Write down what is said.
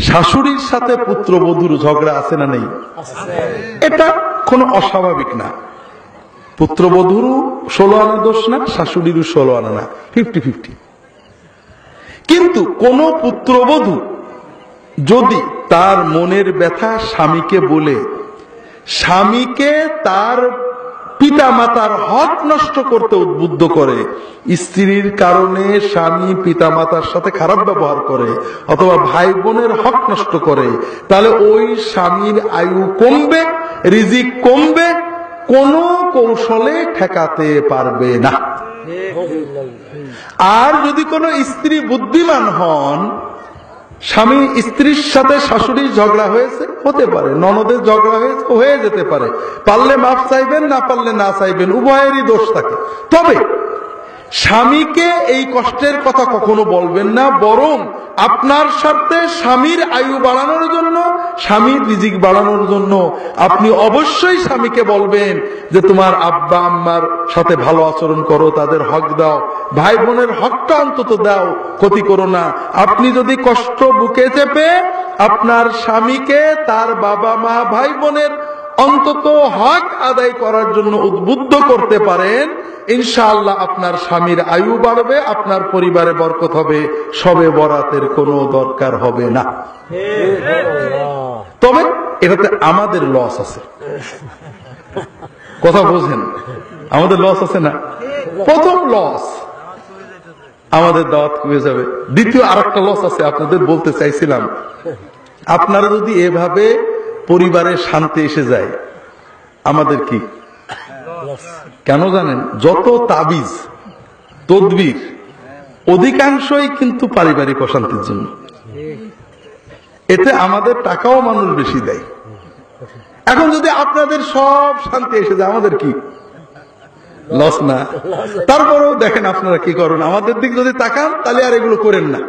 শাশুড়ির সাথে পুত্রবধূর ঝগড়া আছে না নেই? এটা কোনো অস্বাভাবিক না। পুত্রবধূরও 16 আনা দোষ না, শাশুড়িরও 16 আনা না, 50-50। কিন্তু কোন পুত্রবধূ যদি তার মনের ব্যথা স্বামীকে বলে স্বামীকে তার পিতা মাতার হক নষ্ট করতে উদ্বুদ্ধ করে, স্ত্রীর কারণে স্বামী পিতা মাতার সাথে খারাপ ব্যবহার করে অথবা ভাই বোনের হক নষ্ট করে, তাহলে ওই স্বামীর আয়ু কমবে, রিজিক কমবে, কোন কৌশলে ঠেকাতে পারবে না। আর যদি কোন স্ত্রী বুদ্ধিমান হন, স্বামী স্ত্রীর সাথে শাশুড়ির ঝগড়া হয়েছে, হতে পারে, ননদের ঝগড়া হয়েছে, হয়ে যেতে পারে, পারলে মাফ চাইবেন, না পারলে না চাইবেন, উভয়েরই দোষ থাকে। তবে স্বামীকে এই কষ্টের কথা কখনো বলবেন না, বরং আপনার সাথে স্বামীর আয়ু বাড়ানোর জন্য, স্বামীর রিজিক বাড়ানোর জন্য আপনি অবশ্যই স্বামীকে বলবেন যে তোমার আব্বা আম্মার সাথে ভালো আচরণ করো, তাদের হক দাও, ভাই বোনের হকটা অন্তত দাও, ক্ষতি করো না। আপনি যদি কষ্ট বুকে চেপে আপনার স্বামীকে তার বাবা মা ভাই বোনের অন্তত হক আদায় করার জন্য উদ্বুদ্ধ করতে পারেন, ইনশাআল্লাহ আপনার স্বামীর আয়ু বাড়বে, আপনার পরিবারে বরকত হবে, শবে বরাতের কোনো দরকার হবে না। তবে এটাতে আমাদের লস আছে, কথা বোঝেন, আমাদের লস আছে না? প্রথম লস আমাদের দাওয়াত হয়ে যাবে। দ্বিতীয় আরেকটা লস আছে, আপনাদের বলতে চাইছিলাম, আপনারা যদি এভাবে পরিবারে শান্তি এসে যায়, আমাদের কি কেন জানেন? যত তাবিজ তদবির অধিকাংশই কিন্তু পারিবারিক অশান্তির জন্য। এতে আমাদের টাকাও মানুষ বেশি দেয়। এখন যদি আপনাদের সব শান্তি এসে যায়, আমাদের কি লস না? তারপরেও দেখেন আপনারা কি করেন, আমাদের দিক যদি তাকান তাহলে আর এগুলো করেন না।